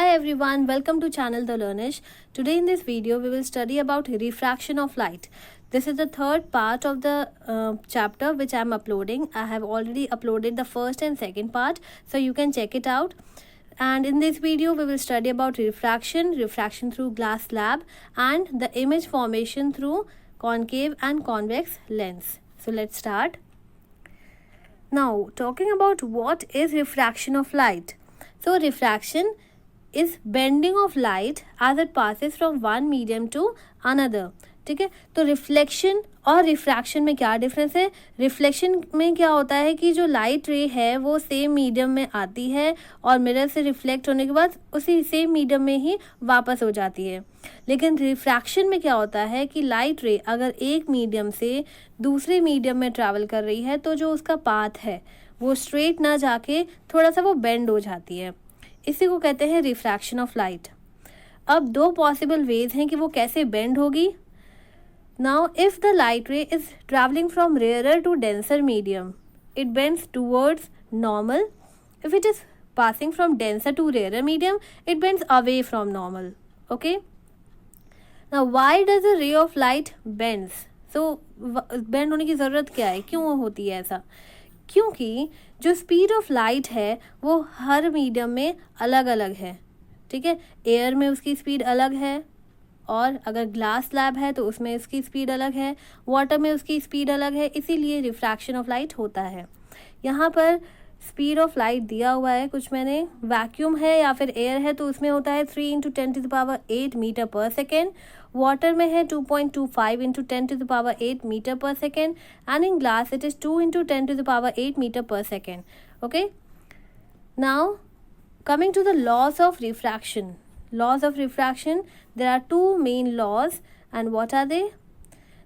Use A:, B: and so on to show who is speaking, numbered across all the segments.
A: Hi everyone, welcome to channel The Learnish. Today in this video we will study about refraction of light. This is the third part of the chapter which I am uploading. I have already uploaded the first and second part, so you can check it out. And in this video we will study about refraction through glass slab, and the image formation through concave and convex lens. So let's start. Now, talking about what is refraction of light. So refraction is bending of light as it passes from one medium to another. ठीक है, तो reflection और refraction में क्या difference है? Reflection में क्या होता है कि जो लाइट रे है वो सेम मीडियम में आती है और मिरर से रिफ्लेक्ट होने के बाद उसी सेम मीडियम में ही वापस हो जाती है। लेकिन रिफ्रैक्शन में क्या होता है कि लाइट रे अगर एक मीडियम से दूसरे मीडियम में ट्रैवल कर रही है तो जो उसका पाथ है वो स्ट्रेट ना जाके थोड़ा सा वो बेंड हो जाती है। इसी को कहते हैं रिफ्रैक्शन ऑफ लाइट। अब दो पॉसिबल वेज हैं कि वो कैसे बेंड होगी। Now if the light ray is travelling from rarer to denser medium, it bends towards normal. If it is passing from denser to rarer medium, it bends away from normal. Okay, now why does the ray of light bends? So bend होने की ज़रूरत क्या है, क्यों होती है ऐसा? क्योंकि जो स्पीड ऑफ लाइट है वो हर मीडियम में अलग अलग है। ठीक है, एयर में उसकी स्पीड अलग है, और अगर ग्लास स्लैब है तो उसमें उसकी स्पीड अलग है, वाटर में उसकी स्पीड अलग है, इसीलिए रिफ्रैक्शन ऑफ लाइट होता है। यहाँ पर स्पीड ऑफ लाइट दिया हुआ है कुछ, मैंने वैक्यूम है या फिर एयर है तो उसमें होता है 3 × 10⁸ मीटर पर सेकेंड, वाटर में है 2.25 × 10⁸ metre per second, and in glass it is 2 × 10⁸ metre per second. Okay, now coming to the laws of refraction. Laws of refraction, there are two main laws, and what are they?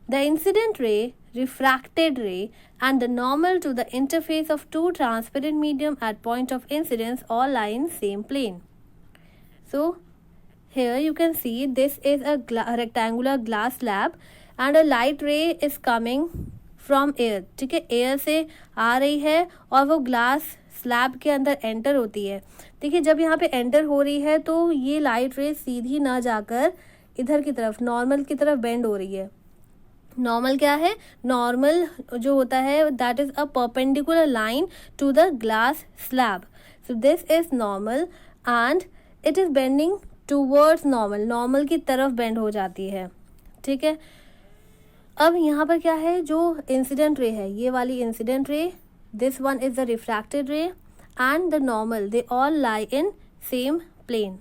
A: The incident ray, refracted ray, and the normal to the interface of two transparent medium at point of incidence all lie in same plane. So here you can see this is a rectangular glass slab and a light ray is coming from air. ठीक है, air से आ रही है और वो glass slab के अंदर enter होती है। देखिए, जब यहाँ पे एंटर हो रही है तो ये लाइट रे सीधी ना जाकर इधर की तरफ नॉर्मल की तरफ बेंड हो रही है। नॉर्मल क्या है? नॉर्मल जो होता है that is a perpendicular line to the glass slab. So this is normal and it is bending towards normal. Normal की तरफ बेंड हो जाती है. ठीक है, अब यहाँ पर क्या है, जो इंसिडेंट रे है, ये वाली incident ray, this one is the refracted ray, and the normal, they all lie in same plane.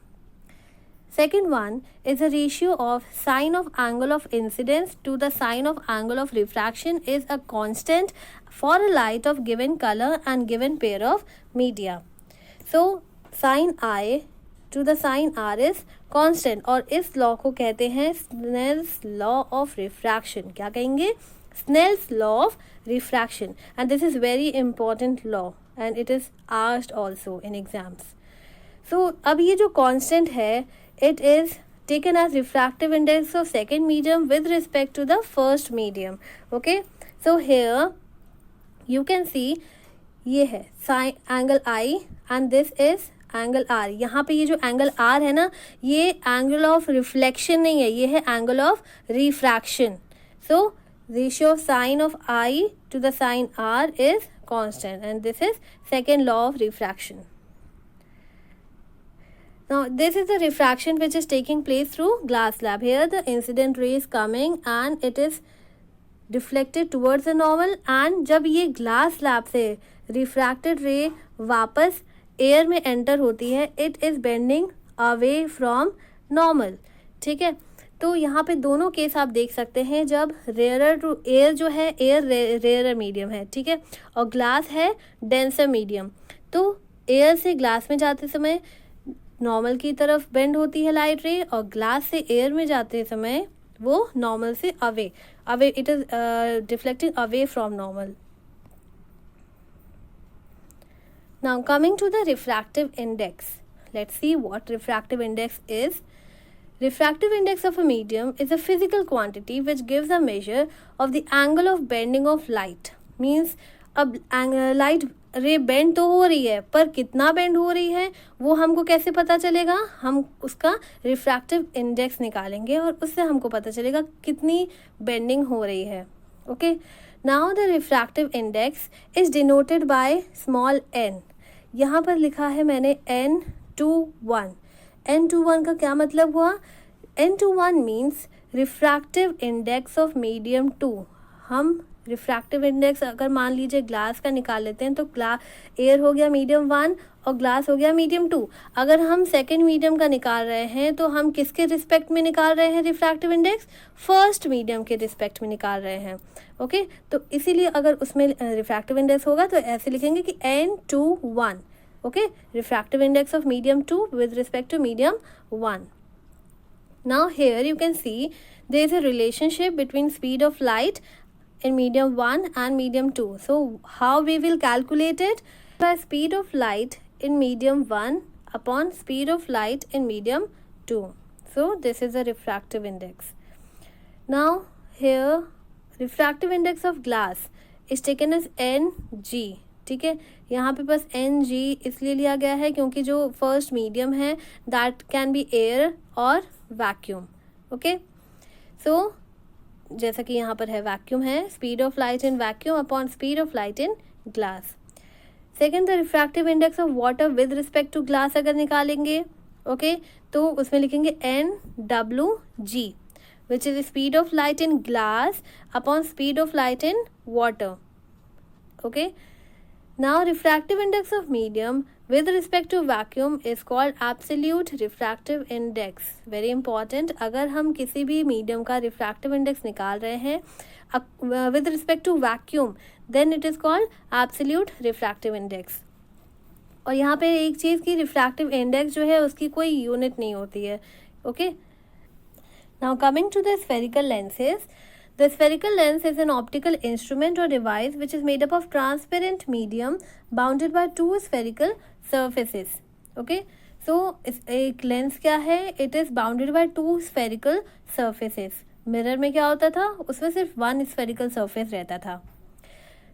A: Second one is the ratio of sine of angle of incidence to the sine of angle of refraction is a constant for a light of given color and given pair of media. So sine I to the sine R is constant, और इस law को कहते हैं Snell's law of refraction. क्या कहेंगे? Snell's law of refraction, and this is very important law and it is asked also in exams. So अब ये जो constant है, it is taken as refractive index of second medium with respect to the first medium. Okay, so here you can see ये है sin angle I and this is angle R. यहाँ पे ये जो एंगल R है ना, ये angle of reflection नहीं है, ये है angle of refraction. So ratio of sine of I to the sine R is constant, and this is second law of refraction. Now this is the refraction which is taking place through glass slab. Here the incident ray is coming and it is deflected towards the normal, and जब ये glass slab से refracted ray वापस air में enter होती है, it is bending away from normal. ठीक है, तो यहाँ पे दोनों केस आप देख सकते हैं. जब रेयरर टू एयर जो है, एयर रेयरर मीडियम है, ठीक है, और ग्लास है डेंसर मीडियम, तो एयर से ग्लास में जाते समय नॉर्मल की तरफ बेंड होती है लाइट रे, और ग्लास से एयर में जाते समय वो नॉर्मल से away it is deflecting away from normal. Now coming to the refractive index, let's see what refractive index is. Refractive index of a medium is a physical quantity which gives a measure of the angle of bending of light. Means a light रे bend तो हो रही है, पर कितना bend हो रही है वो हमको कैसे पता चलेगा? हम उसका रिफ्रैक्टिव इंडेक्स निकालेंगे और उससे हमको पता चलेगा कितनी बेंडिंग हो रही है। Okay, now the refractive index is denoted by small n। यहाँ पर लिखा है मैंने n21। n21 का क्या मतलब हुआ? n21 means refractive index of medium 2। हम रिफ्रैक्टिव इंडेक्स अगर मान लीजिए ग्लास का निकाल लेते हैं तो एयर हो गया मीडियम 1 और ग्लास हो गया मीडियम 2। अगर हम सेकेंड मीडियम का निकाल रहे हैं तो हम किसके रिस्पेक्ट में निकाल रहे हैं रिफ्रैक्टिव इंडेक्स? फर्स्ट मीडियम के रिस्पेक्ट में निकाल रहे हैं। ओके, तो इसीलिए अगर उसमें रिफ्रैक्टिव इंडेक्स होगा तो ऐसे लिखेंगे कि n21। Okay, refractive index of medium 2 with respect to medium 1। Now here you can see there is a relationship between speed of light in medium 1 and medium 2. So how we will calculate it? By speed of light in medium 1 upon speed of light in medium 2. So this is a refractive index. Now here refractive index of glass is taken as Ng। ठीक है, यहाँ पे बस Ng इसलिए लिया गया है क्योंकि जो फर्स्ट मीडियम है दैट कैन बी एयर और वैक्यूम। ओके, सो जैसा कि यहाँ पर है वैक्यूम है, speed of light in vacuum upon speed of light in glass. Second, the refractive index of water with respect to glass अगर निकालेंगे, ओके, तो उसमें लिखेंगे NWG which is speed of light in glass upon speed of light in water. Okay, now refractive index of medium with respect to vacuum is called absolute refractive index। very important, अगर हम किसी भी medium का refractive index निकाल रहे हैं with respect to vacuum then it is called absolute refractive index। और यहाँ पे एक चीज़ की रिफ्रैक्टिव इंडेक्स जो है उसकी कोई यूनिट नहीं होती है। Okay, now coming to the spherical lenses, the spherical lens is an optical instrument or device which is made up of transparent medium bounded by two spherical surfaces। Okay, so एक lens क्या है? It is bounded by two spherical surfaces। Mirror में क्या होता था? उसमें सिर्फ one spherical surface रहता था।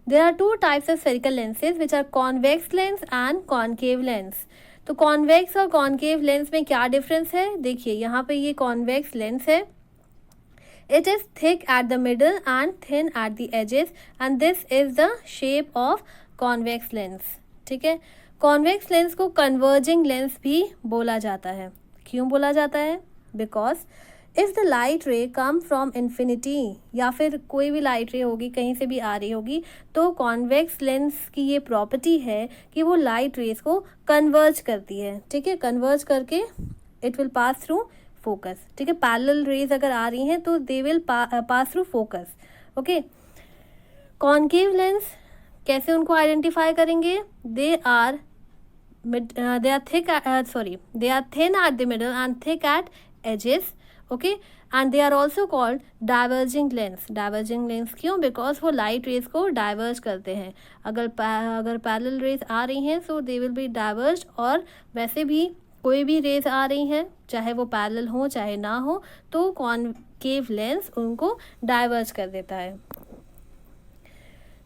A: There are two types of spherical lenses which are convex lens and concave lens। तो convex और concave lens में क्या difference है? देखिए यहाँ पे ये convex lens है, it is thick at the middle and thin at the edges and this is the shape of convex lens। ठीक है, convex lens को converging lens भी बोला जाता है। क्यों बोला जाता है? because if the light ray come from infinity या फिर कोई भी light ray होगी कहीं से भी आ रही होगी तो convex lens की ये property है कि वो light rays को converge करती है। ठीक है, converge करके it will pass through focus. ठीक है, पैरेलल रेज अगर आ रही हैं तो they will pass through focus. Okay, concave lens कैसे उनको आइडेंटिफाई करेंगे? They are thin at the middle and thick at edges. Okay, and they are also called diverging lens. Diverging lens क्यों? Because वो लाइट रेज को diverge करते हैं। अगर parallel rays आ रही हैं so they will be diverge, और वैसे भी कोई भी रेज आ रही हैं चाहे वो पैरेलल हो चाहे ना हो तो कॉनकेव लेंस उनको डाइवर्ज कर देता है।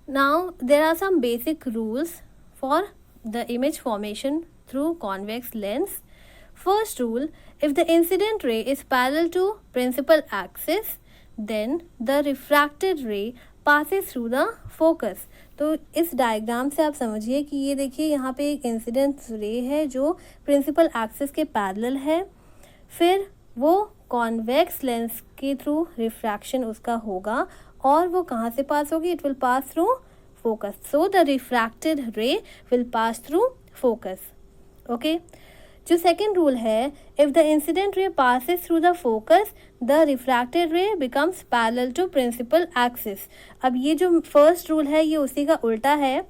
A: Now there are some basic rules for the image formation through convex lens. First rule, if the incident ray is parallel to principal axis then the refracted ray passes through the focus। तो इस diagram से आप समझिए कि ये देखिए यहाँ पे एक इंसिडेंट रे है जो प्रिंसिपल एक्सिस के पैरेलल है, फिर वो कॉन्वेक्स लेंस के थ्रू रिफ्रैक्शन उसका होगा और वो कहाँ से पास होगी? It will pass through focus. So the refracted ray will pass through focus. Okay, जो सेकेंड रूल है, if the incident ray passes through the focus the refracted ray becomes parallel to principal axis. अब ये जो first rule है ये उसी का उल्टा है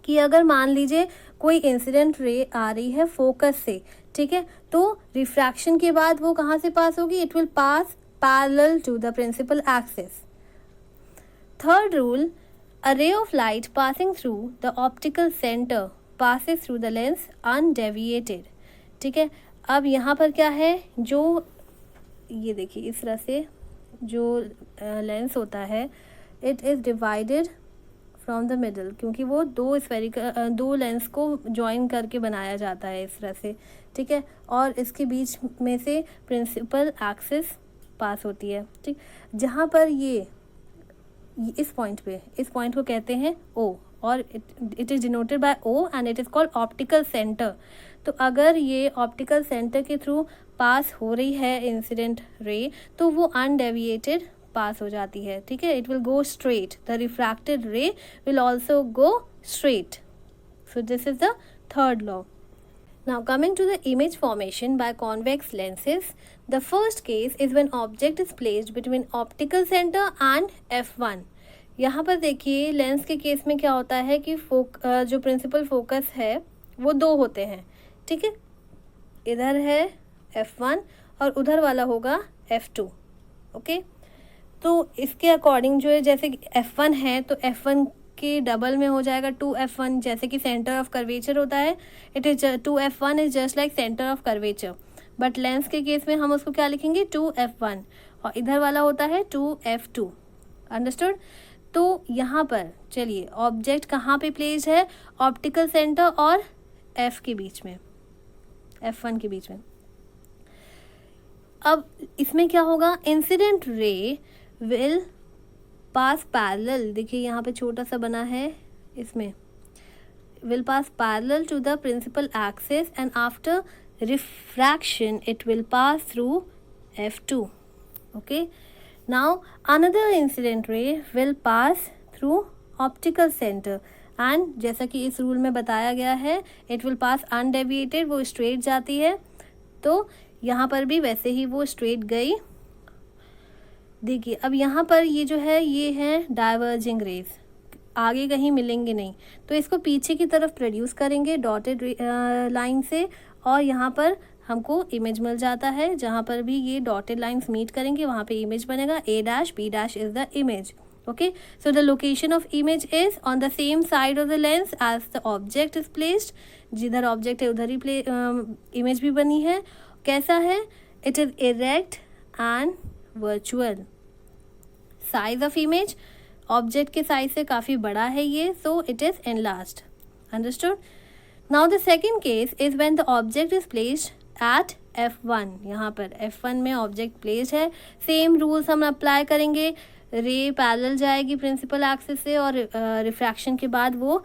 A: कि अगर मान लीजिए कोई इंसिडेंट रे आ रही है फोकस से, ठीक है, तो रिफ्रैक्शन के बाद वो कहाँ से पास होगी? It will pass parallel to the principal axis. Third rule, a ray of light passing through the optical centre passes through the lens undeviated। ठीक है, अब यहाँ पर क्या है, जो ये देखिए इस तरह से जो लेंस होता है it is divided from the middle, क्योंकि वो दो लेंस को ज्वाइन करके बनाया जाता है इस तरह से, ठीक है। और इसके बीच में से प्रिंसिपल एक्सिस पास होती है, ठीक। जहाँ पर ये इस पॉइंट को कहते हैं O, और it is denoted by O and it is called optical centre. तो अगर ये ऑप्टिकल सेंटर के थ्रू पास हो रही है इंसिडेंट रे, तो वो अनडेविएटेड पास हो जाती है, ठीक है। It will go straight, the refracted ray will also go straight. So this is the third law. Now coming to the image formation by convex lenses, the first case is when object is placed between optical center and f1. यहाँ पर देखिए lens के case में क्या होता है कि जो प्रिंसिपल फोकस है वो दो होते हैं, ठीक है। इधर है f1 और उधर वाला होगा f2, ओके। तो इसके अकॉर्डिंग जो है, जैसे f1 है तो f1 के डबल में हो जाएगा 2f1, जैसे कि सेंटर ऑफ कर्वेचर होता है, it is 2f1 is just like centre of curvature. But lens के केस में हम उसको क्या लिखेंगे, 2f1, और इधर वाला होता है 2f2। अंडरस्टूड। तो यहाँ पर चलिए ऑब्जेक्ट कहाँ पे प्लेस है, ऑप्टिकल सेंटर और f के बीच में, f1 के बीच में। अब इसमें क्या होगा, incident ray will pass parallel, देखिए यहाँ पे छोटा सा बना है, इसमें will pass parallel to the principal axis and after refraction it will pass through f2, okay. Now another incident ray will pass through optical centre and जैसा कि इस रूल में बताया गया है, इट विल पास अनडेविएटेड, वो straight जाती है। तो यहाँ पर भी वैसे ही वो स्ट्रेट गई। देखिए अब यहाँ पर ये जो है ये है डाइवर्जिंग रेज, आगे कहीं मिलेंगे नहीं, तो इसको पीछे की तरफ प्रोड्यूस करेंगे डॉटेड लाइन से, और यहाँ पर हमको इमेज मिल जाता है। जहाँ पर भी ये डॉटेड लाइंस मीट करेंगे वहाँ पे इमेज बनेगा, A' B' is the image, okay. So the location of image is on the same side of the lens as the object is placed, जिधर ऑब्जेक्ट है उधर ही इमेज भी बनी है। कैसा है, it is erect and virtual. Size of image, object के साइज से काफ़ी बड़ा है ये, so it is enlarged. Understood. Now the second case is when the object is placed at f1, यहाँ पर f1 में ऑब्जेक्ट प्लेस्ड है। सेम रूल्स हम अप्लाई करेंगे, रे पैरेलल जाएगी प्रिंसिपल एक्सिस से और रिफ्रैक्शन के बाद वो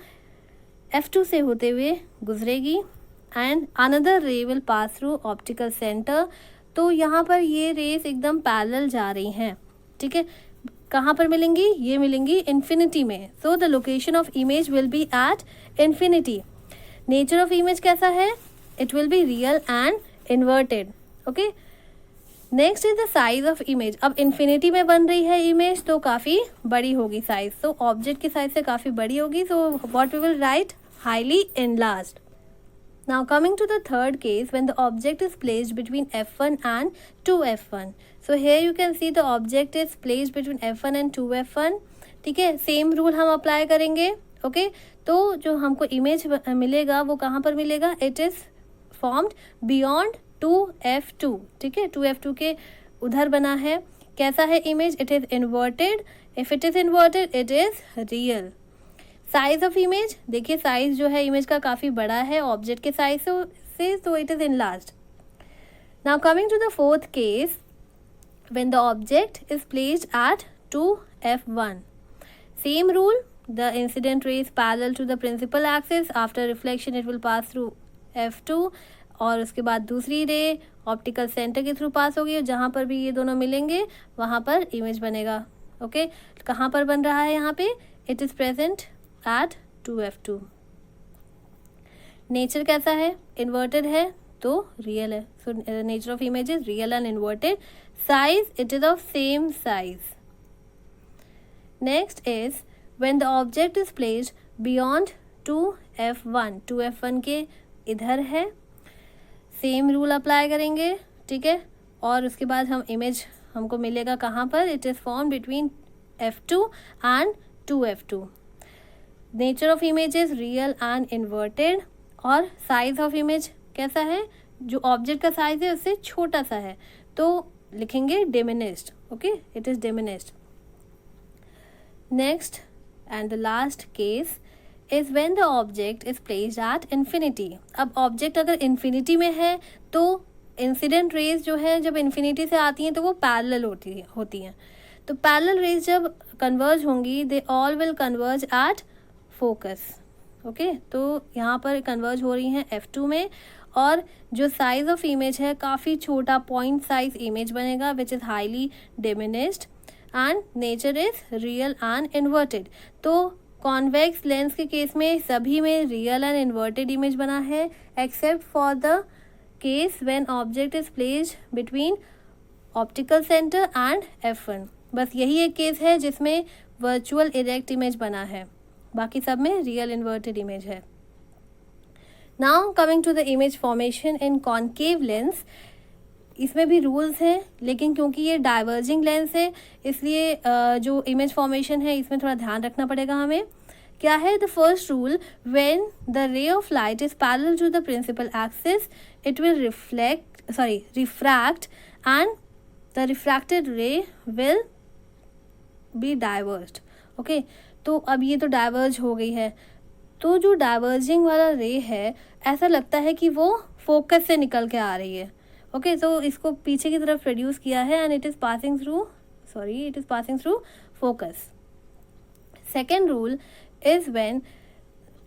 A: f2 से होते हुए गुजरेगी एंड अनदर रे will pass through optical centre. तो यहाँ पर ये रेस एकदम पैरेलल जा रही हैं, ठीक है। कहाँ पर मिलेंगी, ये मिलेंगी इन्फिनिटी में। सो the location of image will be at infinity. Nature of image कैसा है, it will be real and inverted, okay. Next is the size of image. अब इन्फिनिटी में बन रही है इमेज तो काफ़ी बड़ी होगी साइज, तो ऑब्जेक्ट की साइज से काफ़ी बड़ी होगी, so what we will write, highly enlarged. Now coming to the third case, when the object is placed between f1 and 2f1. So here you can see the object is placed between f1 and 2f1. ठीक है, same rule हम apply करेंगे, okay. तो जो हमको image मिलेगा वो कहाँ पर मिलेगा, it is formed beyond 2f2, ठीक है। 2f2 के उधर बना है। कैसा है image, it is inverted. If it is inverted it is real. Size of image, देखिए साइज जो है इमेज का काफ़ी बड़ा है ऑब्जेक्ट के साइज से, तो it is enlarged. Now coming to the fourth case, when the object is placed at 2f1. Same rule, the incident ray is parallel to the principal axis, after reflection it will pass through f2, और उसके बाद दूसरी ray optical centre के through pass होगी, और जहाँ पर भी ये दोनों मिलेंगे वहाँ पर इमेज बनेगा, ओके। कहाँ पर बन रहा है, यहाँ पे it is present at 2f2. Nature कैसा है, इन्वर्टेड है तो रियल है, so nature of image is real and inverted. Size, it is of same size. Next is when the object is placed beyond 2f1. 2f1 के इधर है, same rule apply करेंगे, ठीक है। और उसके बाद हम इमेज हमको मिलेगा कहाँ पर, it is form between f2 and 2f2. Nature of image is real and inverted. और साइज ऑफ इमेज कैसा है, जो ऑब्जेक्ट का साइज है उससे छोटा सा है, तो लिखेंगे diminished, okay, it is diminished. Next and the last case is when the object is placed at infinity. अब ऑब्जेक्ट अगर इन्फिनिटी में है तो इंसिडेंट रेज जो है जब इन्फिनिटी से आती हैं तो वो पैरेलल होती हैं। तो पैरेलल रेज जब कन्वर्ज होंगी they all will converge at focus. Okay, तो यहाँ पर कन्वर्ज हो रही हैं F2 में, और जो साइज ऑफ इमेज है काफ़ी छोटा पॉइंट साइज इमेज बनेगा which is highly diminished and nature is real and inverted. तो कॉन्वेक्स लेंस के केस में सभी में रियल एंड इन्वर्टेड इमेज बना है except for the case when object is placed between optical centre and F1। बस यही एक केस है जिसमें वर्चुअल इरेक्ट इमेज बना है, बाकी सब में रियल इन्वर्टेड इमेज है। Now coming to the image formation in concave lens, इसमें भी रूल्स हैं, लेकिन क्योंकि ये डाइवर्जिंग लेंस है इसलिए जो इमेज फॉर्मेशन है इसमें थोड़ा ध्यान रखना पड़ेगा हमें। क्या है the first rule, when the ray of light is parallel to the principal axis it will refract and the refracted ray will be diverged. Okay, तो अब ये तो डाइवर्ज हो गई है, तो जो डाइवर्जिंग वाला रे है ऐसा लगता है कि वो फोकस से निकल के आ रही है। ओके, तो इसको पीछे की तरफ रिड्यूस किया है and it is passing through focus. Second rule is when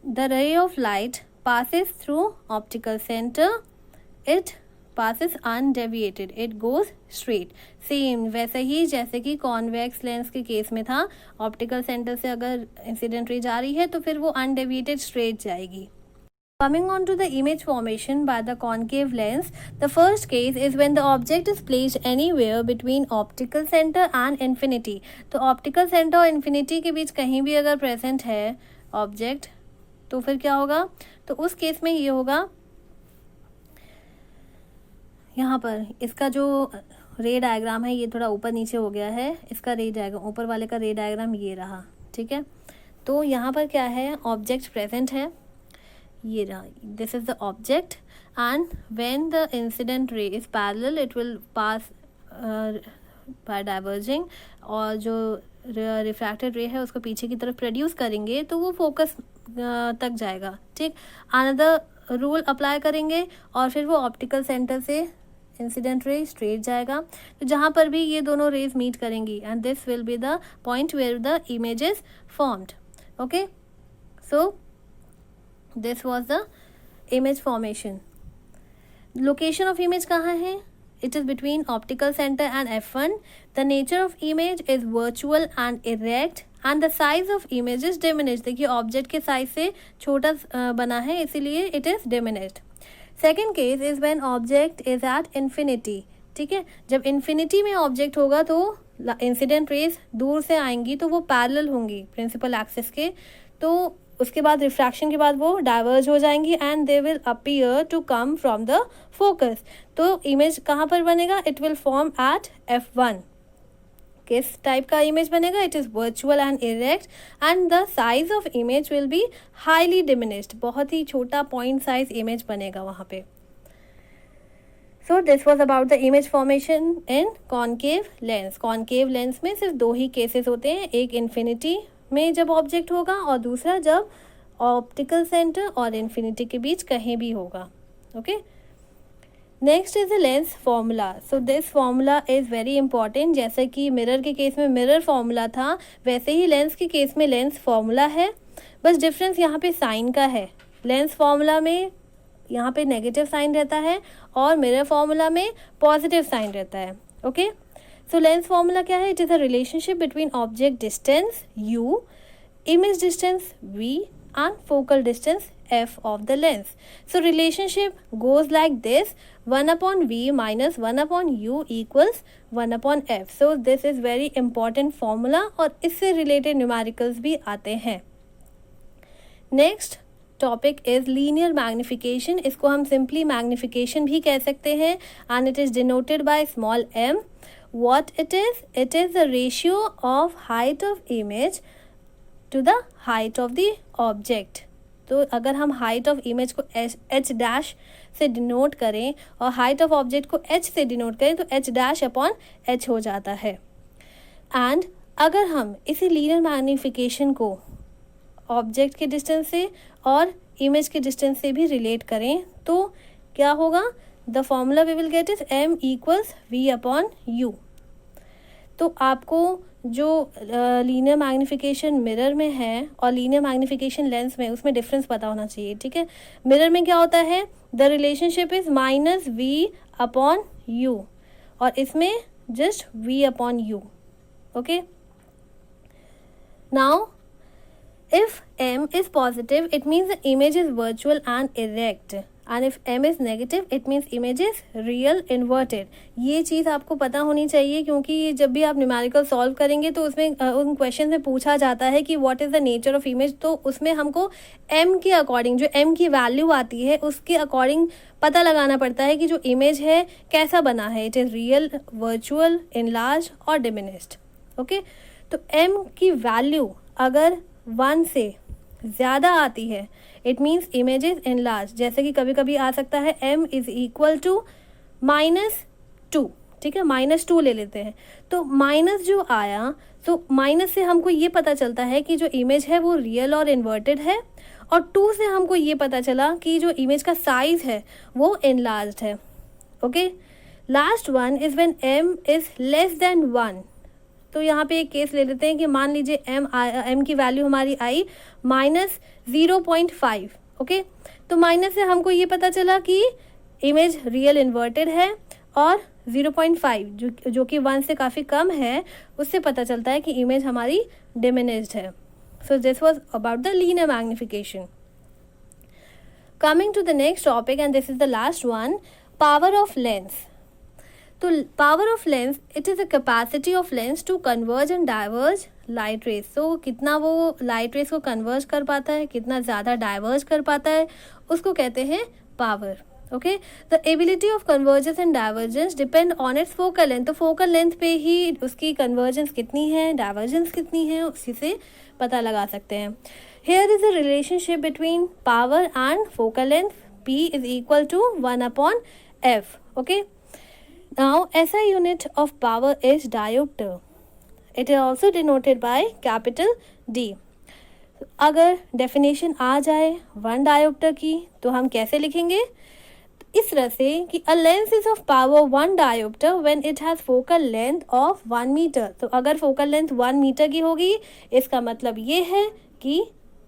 A: the ray of light passes through optical center it passes undeviated, it goes straight। Same वैसे ही जैसे कि कॉन्वेक्स लेंस के केस में था, ऑप्टिकल सेंटर से अगर इंसिडेंट रे जा रही है तो फिर वो अनडेविएटेड स्ट्रेट जाएगी। Coming on to the image formation by the concave lens, the first case is when the object is placed anywhere between optical center and infinity। तो optical center और infinity के बीच कहीं भी अगर present है object तो फिर क्या होगा, तो उस केस में ये होगा, यहाँ पर इसका जो रे डायग्राम है ये थोड़ा ऊपर नीचे हो गया है, इसका रे डायग्राम ऊपर वाले का रे डायग्राम ये रहा, ठीक है। तो यहाँ पर क्या है, ऑब्जेक्ट प्रेजेंट है, ये रहा, this is the object and when the incident ray is parallel it will pass by diverging, और जो रिफ्रैक्टेड रे है उसको पीछे की तरफ प्रोड्यूस करेंगे तो वो फोकस तक जाएगा, ठीक। अनदर रूल अप्लाई करेंगे और फिर वो ऑप्टिकल सेंटर से इंसिडेंट रे स्ट्रेट जाएगा, तो जहाँ पर भी ये दोनों रेज मीट करेंगी and this will be the point where the image is formed. Okay, so this was the image formation। location of image कहाँ है, it is between optical center and F1। the nature of image is virtual and erect and the size of image is diminished। देखिए object के size से छोटा बना है इसीलिए it is diminished। second case is when object is at infinity। ठीक है, जब infinity में ऑब्जेक्ट होगा तो इंसिडेंट रेज दूर से आएंगी तो वो पैरेलल होंगी प्रिंसिपल एक्सिस के, तो उसके बाद रिफ्रैक्शन के बाद वो डाइवर्ज हो जाएंगी and they will appear to come from the focus. तो इमेज कहाँ पर बनेगा, it will form eight F1। किस टाइप का इमेज बनेगा, it is virtual and erect and the size of image will be highly diminished, बहुत ही छोटा point size image बनेगा वहाँ पे। So this was about the image formation in concave lens. Concave lens में सिर्फ दो ही केसेस होते हैं, एक इन्फिनिटी में जब ऑब्जेक्ट होगा और दूसरा जब ऑप्टिकल सेंटर और इन्फिनिटी के बीच कहीं भी होगा। Okay, next is the lens formula. So this formula is very important. जैसे कि मिरर के केस में मिरर फॉर्मूला था वैसे ही लेंस के केस में लेंस फॉर्मूला है, बस डिफरेंस यहाँ पे साइन का है। लेंस फॉर्मूला में यहाँ पे नेगेटिव साइन रहता है और मिरर फॉर्मूला में पॉजिटिव साइन रहता है। ओके, so lens formula क्या है, it is a relationship between object distance u, image distance v and focal distance f of the lens। so relationship goes like this, 1 upon v minus 1 upon u equals 1 upon f। so this is very important formula और इससे related numericals भी आते हैं। next topic is linear magnification. इसको हम simply magnification भी कह सकते हैं and it is denoted by small m। what it is the ratio of height of image to the height of the object। तो अगर हम height of image को h dash से डिनोट करें और height of object को h से denote करें तो h dash upon h हो जाता है। and अगर हम इसी लीनियर मैग्नीफिकेशन को ऑब्जेक्ट के डिस्टेंस से और इमेज के डिस्टेंस से भी रिलेट करें तो क्या होगा, the formula we will get is m equals v upon u। तो आपको जो लीनियर मैग्नीफिकेशन मिरर में है और लीनियर मैग्नीफिकेशन लेंस में, उसमें डिफरेंस पता होना चाहिए, ठीक है। मिरर में क्या होता है, the relationship is -v upon u और इसमें just v upon u। Okay, now if m is positive it means the image is virtual and erect, and if m is negative it means image is real inverted। ये चीज़ आपको पता होनी चाहिए, क्योंकि जब भी आप न्यूमेरिकल सॉल्व करेंगे तो उसमें उन क्वेश्चन में पूछा जाता है कि what is the nature of image, तो उसमें हमको m के अकॉर्डिंग, जो m की वैल्यू आती है उसके अकॉर्डिंग पता लगाना पड़ता है कि जो इमेज है कैसा बना है, it is real, virtual, enlarge और डिमिनिश्ड। ओके, तो m की वैल्यू अगर 1 से ज़्यादा आती है it means image is enlarge. जैसे कि कभी कभी आ सकता है m इज इक्वल टू -2, ठीक है, -2 ले लेते हैं, तो माइनस जो आया तो माइनस से हमको ये पता चलता है कि जो इमेज है वो रियल और इन्वर्टेड है, और 2 से हमको ये पता चला कि जो इमेज का साइज है वो इनलार्ज है। Okay, last one is when m is less than 1। तो यहाँ पे एक केस ले लेते हैं कि मान लीजिए m की वैल्यू हमारी आई -0.5। ओके, तो माइनस से हमको ये पता चला कि इमेज रियल इन्वर्टेड है, और 0.5 जो कि 1 से काफ़ी कम है, उससे पता चलता है कि इमेज हमारी डिमिनिश्ड है। So this was about the linear magnification. Coming to the next topic and this is the last one, power of lens. तो power of lens, it is the capacity of lens to converge and diverge light rays. तो कितना वो light rays को converge कर पाता है, कितना ज़्यादा डाइवर्ज कर पाता है, उसको कहते हैं power. Okay, the ability of convergence and divergence depend on it's focal length. तो फोकल लेंथ पे ही उसकी कन्वर्जेंस कितनी है, डाइवर्जेंस कितनी है, उसी से पता लगा सकते हैं। Here is the relationship between power and focal length, p is equal to 1/f। Okay, now SI unit of power is diopter. It is also denoted by capital D. अगर डेफिनेशन आ जाए 1 डायोप्टर की तो हम कैसे लिखेंगे, इस तरह से कि a lens is of power 1 diopter when it has focal length of 1 meter। तो अगर फोकल लेंथ 1 मीटर की होगी इसका मतलब ये है कि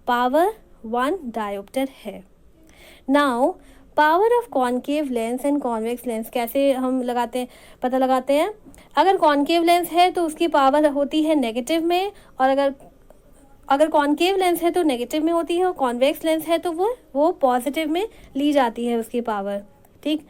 A: पावर 1 डायोप्टर है। Now power of concave lens and convex lens कैसे हम लगाते हैं, पता लगाते हैं। अगर कॉन्केव लेंस है तो उसकी पावर होती है नेगेटिव में, और अगर कॉन्केव लेंस है तो नेगेटिव में होती है, और कॉन्वेक्स लेंस है तो वो पॉजिटिव में ली जाती है उसकी पावर। ठीक,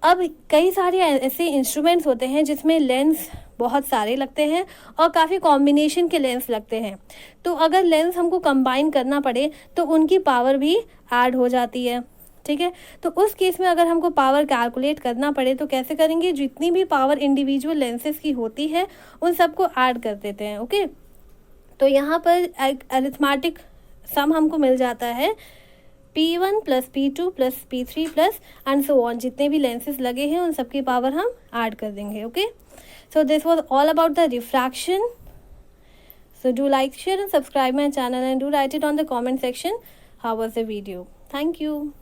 A: अब कई सारे ऐसे इंस्ट्रूमेंट्स होते हैं जिसमें लेंस बहुत सारे लगते हैं और काफ़ी कॉम्बिनेशन के लेंस लगते हैं, तो अगर लेंस हमको कंबाइन करना पड़े तो उनकी पावर भी ऐड हो जाती है। ठीक है, तो उस केस में अगर हमको पावर कैलकुलेट करना पड़े तो कैसे करेंगे, जितनी भी पावर इंडिविजुअल लेंसेज की होती है उन सबको ऐड कर देते हैं। ओके, तो यहाँ पर अरिथमेटिक सम हमको मिल जाता है P1 + P2 + P3 plus and so on, जितने भी लेंसेज लगे हैं उन सबकी पावर हम ऐड कर देंगे। Okay, so this was all about the refraction. So do like, share and subscribe my channel, and do write it on the comment section how was the video. Thank you.